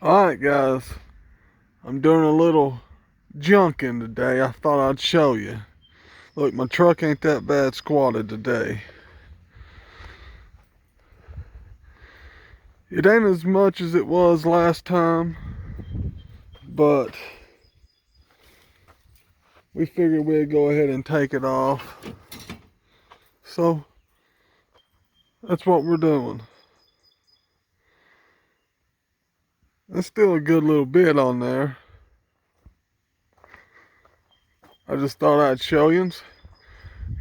Alright guys, I'm doing a little junking today. I thought I'd show you. Look, my truck ain't that bad squatted today. It ain't as much as it was last time, but we figured we'd go ahead and take it off. So, that's what we're doing. There's still a good little bit on there. I just thought I'd show you,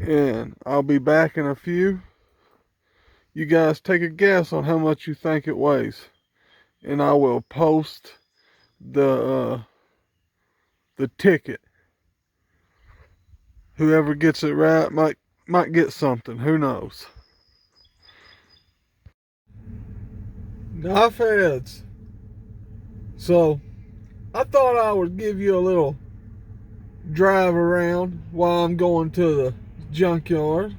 and I'll be back in a few. You guys take a guess on how much you think it weighs, and I will post the ticket. Whoever gets it right might get something. Who knows? Knife heads. So I thought I would give you a little drive around while I'm going to the junkyard.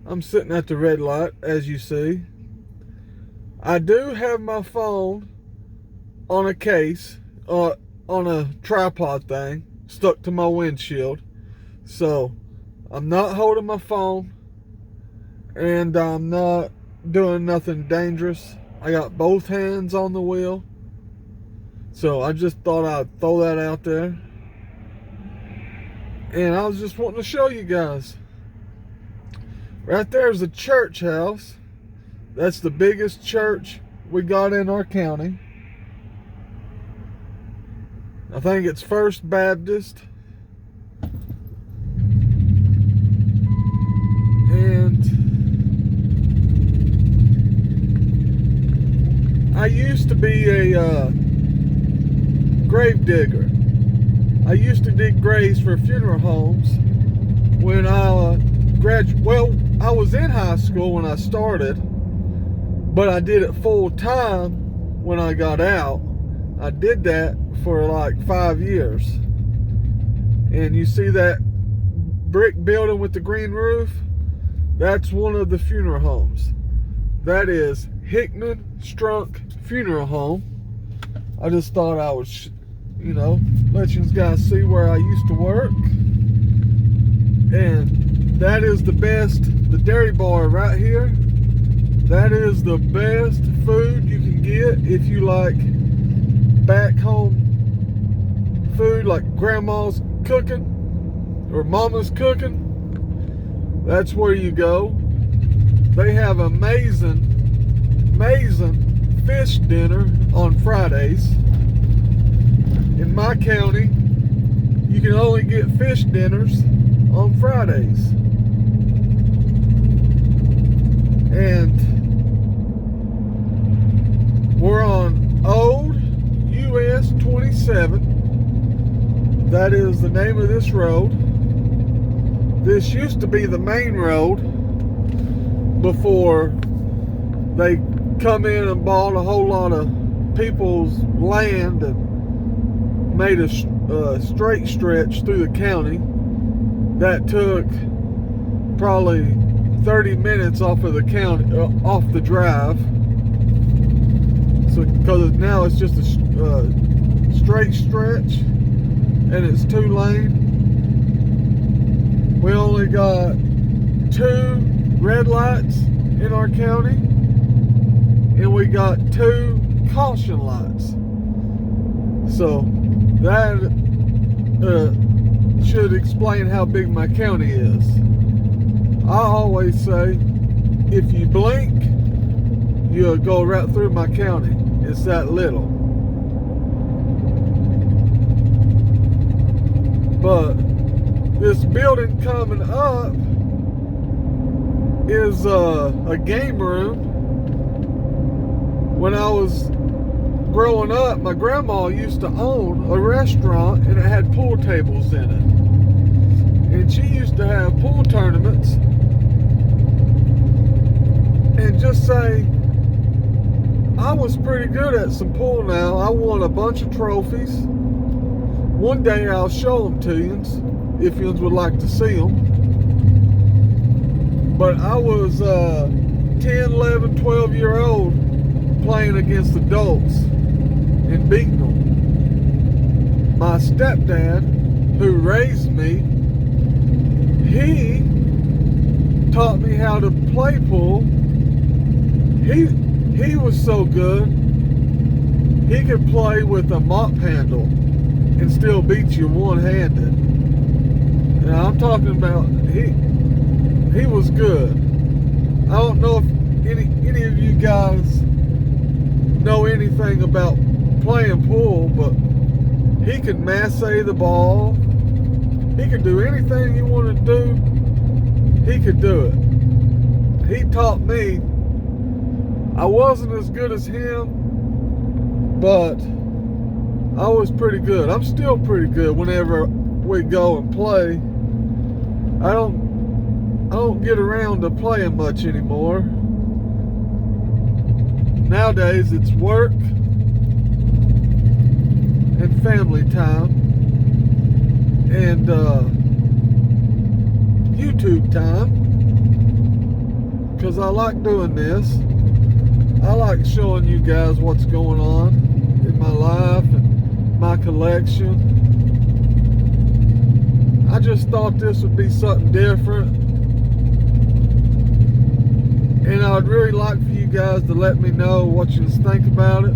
I'm sitting at the red light, as you see. I do have my phone on a case, on a tripod thing, stuck to my windshield. So I'm not holding my phone, and I'm not doing nothing dangerous. I got both hands on the wheel. So I just thought I'd throw that out there. And I was just wanting to show you guys. Right there's a church house. That's the biggest church we got in our county. I think it's First Baptist. And I used to be a grave digger. I used to dig graves for funeral homes when I graduated. Well, I was in high school when I started, but I did it full time when I got out. I did that for like 5 years. And you see that brick building with the green roof? That's one of the funeral homes. That is Hickman Strunk Funeral Home. I just thought I would, let you guys see where I used to work. And that is the dairy bar right here. That is the best food you can get if you like back home food, like grandma's cooking or mama's cooking. That's where you go. They have amazing fish dinner on Fridays. In my county, you can only get fish dinners on Fridays. And we're on Old US 27. That is the name of this road. This used to be the main road before they come in and bought a whole lot of people's land and made a straight stretch through the county. That took probably 30 minutes off of the county, off the drive. So, because now it's just a straight stretch and it's 2 lane. We only got 2 red lights in our county, and we got 2 caution lights. So that should explain how big my county is. I always say, if you blink, you'll go right through my county. It's that little. But this building coming up is a game room. When I was growing up, my grandma used to own a restaurant, and it had pool tables in it. And she used to have pool tournaments. And just say, I was pretty good at some pool now. I won a bunch of trophies. One day I'll show them to you if you would like to see them. But I was 10, 11, 12 year old playing against adults. and beating them. My stepdad, who raised me, he taught me how to play pool. He was so good, he could play with a mop handle and still beat you one-handed. And I'm talking about, he was good. I don't know if any of you guys know anything about playing pool, but he could massage the ball. He could do anything you want to do. He could do it. He taught me. I wasn't as good as him, but I was pretty good. I'm still pretty good whenever we go and play. I don't get around to playing much anymore. Nowadays it's work and family time and YouTube time, because I like doing this. I like showing you guys what's going on in my life and my collection. I just thought this would be something different, and I would really like for you guys to let me know what you think about it.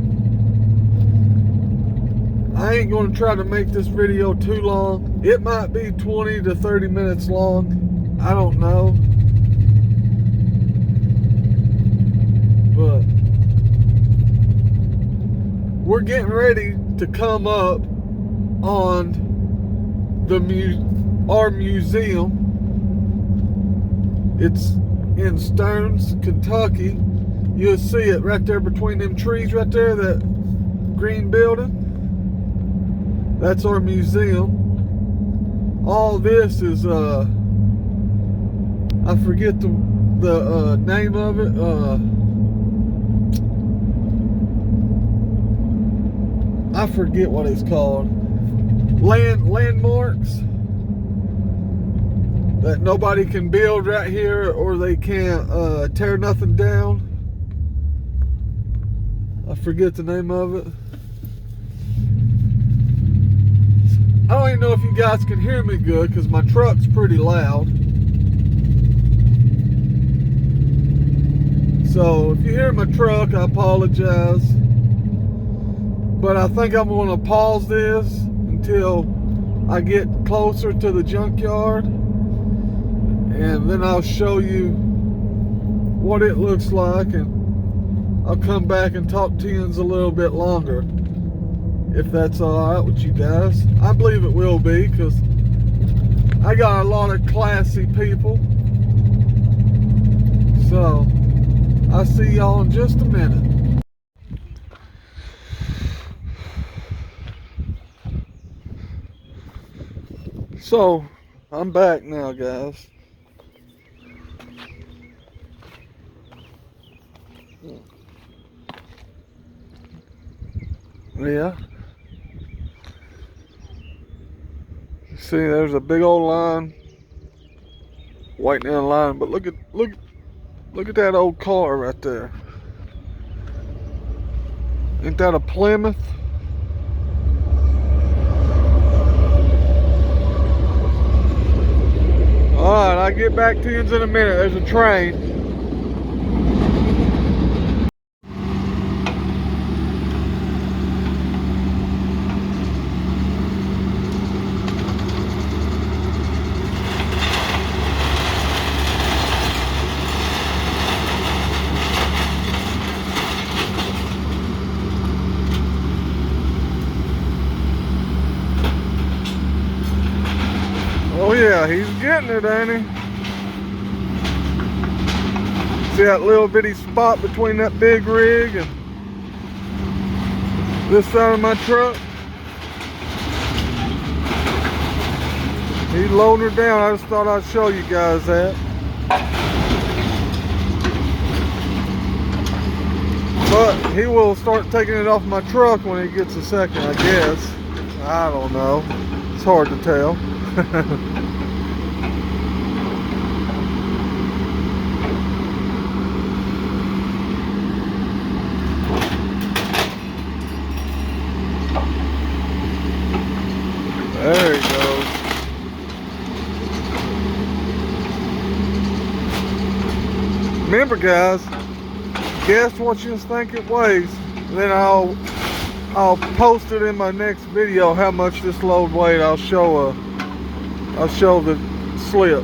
I ain't going to try to make this video too long. It might be 20 to 30 minutes long. I don't know. But we're getting ready to come up on our museum. It's in Stearns, Kentucky. You'll see it right there between them trees right there, that green building. That's our museum. All this is I forget the name of it. I forget what it's called. Landmarks that nobody can build right here, or they can't tear nothing down. I forget the name of it. I don't even know if you guys can hear me good because my truck's pretty loud. So if you hear my truck, I apologize. But I think I'm going to pause this until I get closer to the junkyard, and then I'll show you what it looks like, and I'll come back and talk to you a little bit longer, if that's alright with you guys. I believe it will be, because I got a lot of classy people. So I'll see y'all in just a minute. So I'm back now, guys. Yeah. See, there's a big old line waiting in line, but look at that old car right there. Ain't that a Plymouth? Alright, I'll get back to you in a minute. There's a train. Oh yeah, he's getting it, ain't he? See that little bitty spot between that big rig and this side of my truck? He's loading her down. I just thought I'd show you guys that. But he will start taking it off my truck when he gets a second, I guess. I don't know. It's hard to tell. remember, guys, guess what you think it weighs. Then I'll post it in my next video how much this load weighed. I'll show the slip.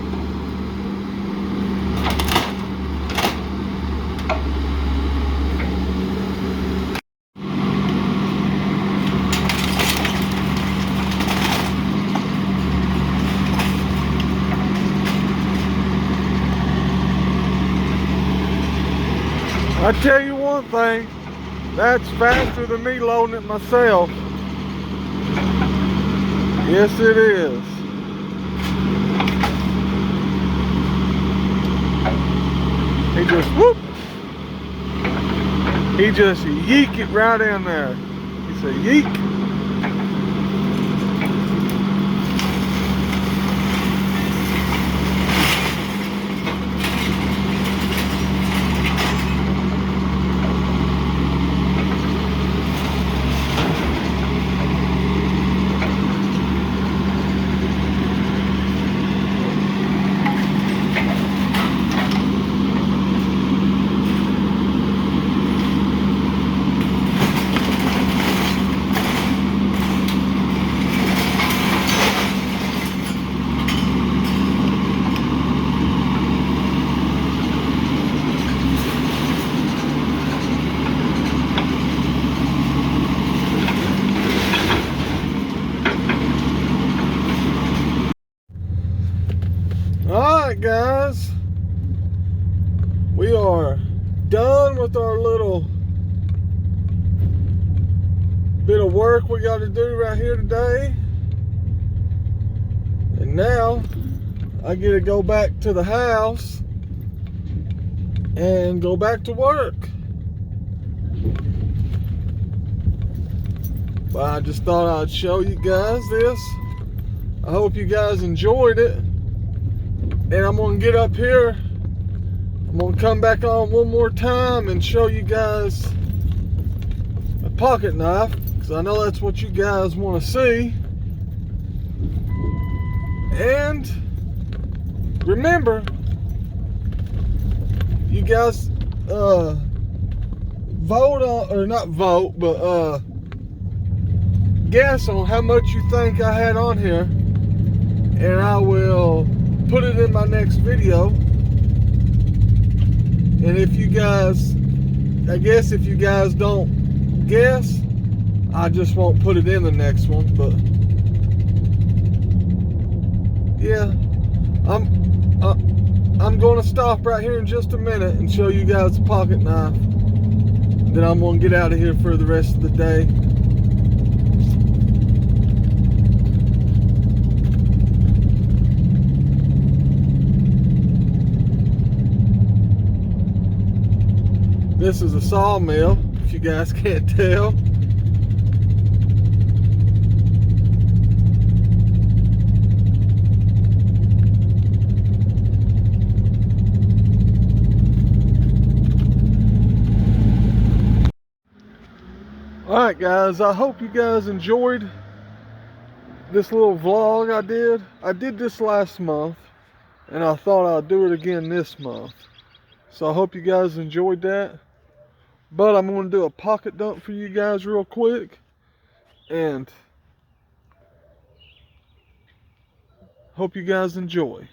I tell you one thing, that's faster than me loading it myself. Yes, it is. He just whoop. He just yeek it right in there. He said yeek. Alright guys, we are done with our little bit of work we got to do right here today. And now I get to go back to the house and go back to work. But I just thought I'd show you guys this. I hope you guys enjoyed it. And I'm going to get up here. I'm going to come back on one more time and show you guys a pocket knife, because I know that's what you guys want to see. And remember, you guys vote on, or not vote, but guess on how much you think I had on here, and I will put it in my next video. And if you guys, I guess if you guys don't guess, I just won't put it in the next one. But yeah, I'm going to stop right here in just a minute and show you guys a pocket knife. Then I'm going to get out of here for the rest of the day. This is a sawmill, if you guys can't tell. Alright guys, I hope you guys enjoyed this little vlog I did. I did this last month, and I thought I'd do it again this month. So I hope you guys enjoyed that. But I'm going to do a pocket dump for you guys real quick. And hope you guys enjoy.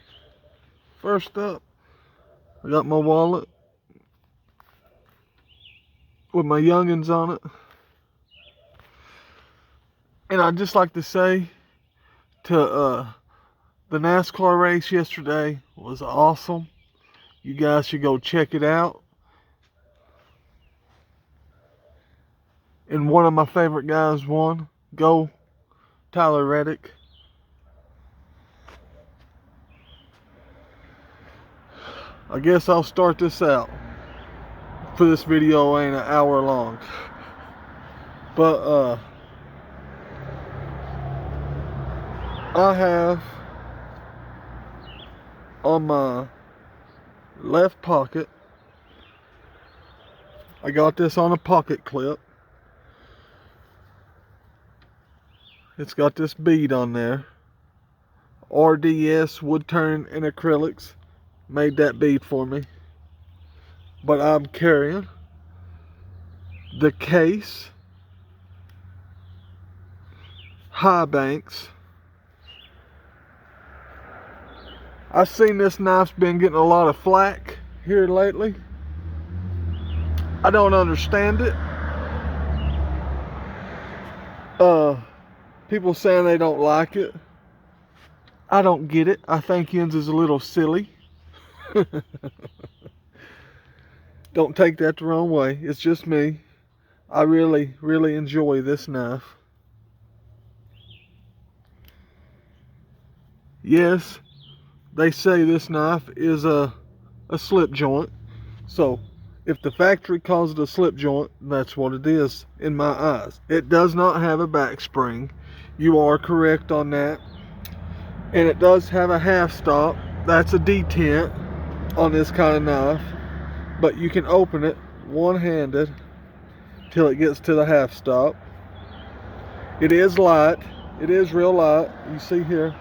First up, I got my wallet with my youngins on it. And I'd just like to say to the NASCAR race yesterday was awesome. You guys should go check it out. And one of my favorite guys won. Go Tyler Reddick. I guess I'll start this out, for this video ain't an hour long. But I have on my left pocket, I got this on a pocket clip. It's got this bead on there. RDS wood turn and acrylics made that bead for me. but I'm carrying the Case High Banks. I've seen this knife's been getting a lot of flack here lately. I don't understand it. People saying they don't like it. I don't get it. I think yins is a little silly. Don't take that the wrong way. It's just me. I really, really enjoy this knife. Yes, they say this knife is a slip joint. So, if the factory calls it a slip joint, that's what it is in my eyes. It does not have a back spring. You are correct on that. And it does have a half stop. That's a detent on this kind of knife. But you can open it one-handed till it gets to the half stop. It is light. It is real light. You see here.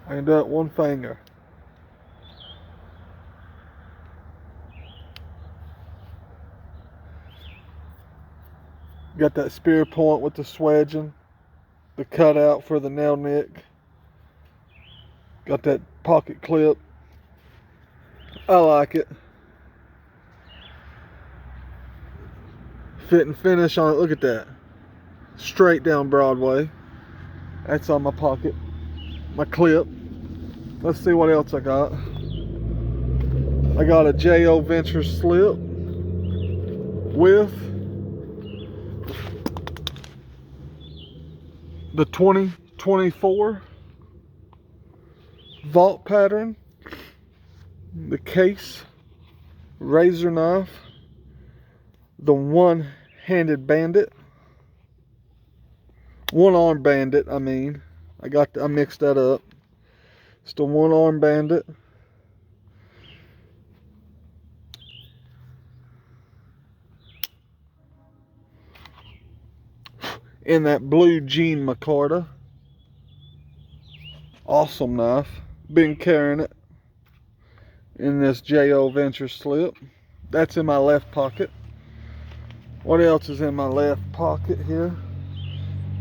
I can do it one finger. Got that spear point with the swedging, the cutout for the nail nick. Got that pocket clip. I like it. Fit and finish on it. Look at that. Straight down Broadway. That's on my pocket. My clip. Let's see what else I got. I got a J.O. Venture slip with the 2024 vault pattern, the Case razor knife, the one-handed bandit, one-arm bandit. I mean, I mixed that up. It's the one-arm bandit. In that blue jean micarta. Awesome knife. Been carrying it in this J.O. Venture slip. That's in my left pocket. What else is in my left pocket here?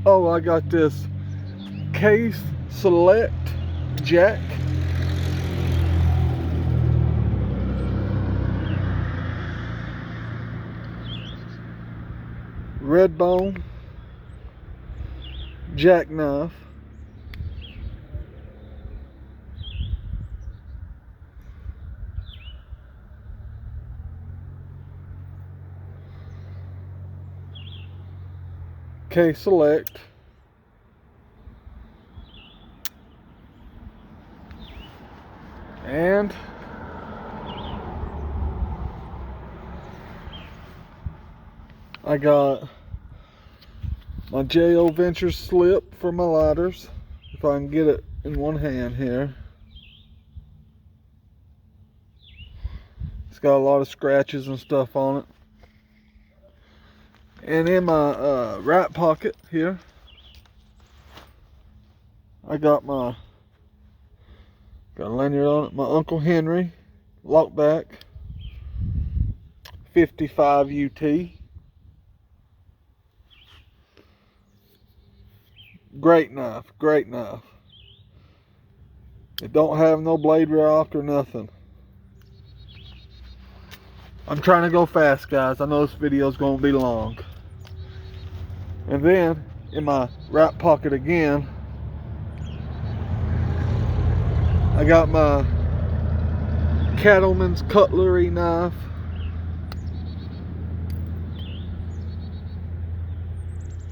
Oh, I got this Case Select jack. Red bone jackknife. Case Select. And I got my J.O. Venture slip for my lighters. If I can get it in one hand here. It's got a lot of scratches and stuff on it. And in my right pocket here, I got a lanyard on it. My Uncle Henry lockback 55 UT. Great knife, great knife. It don't have no blade rock or nothing. I'm trying to go fast, guys. I know this video is going to be long. And then in my right pocket again, I got my Cattleman's cutlery knife.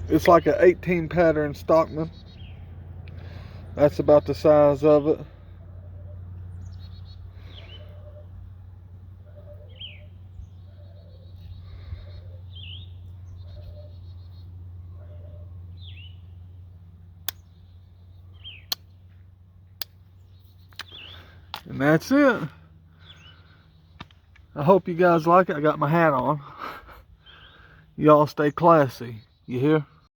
It's like an 18 pattern Stockman. That's about the size of it. And that's it. I hope you guys like it. I got my hat on. Y'all stay classy. You hear?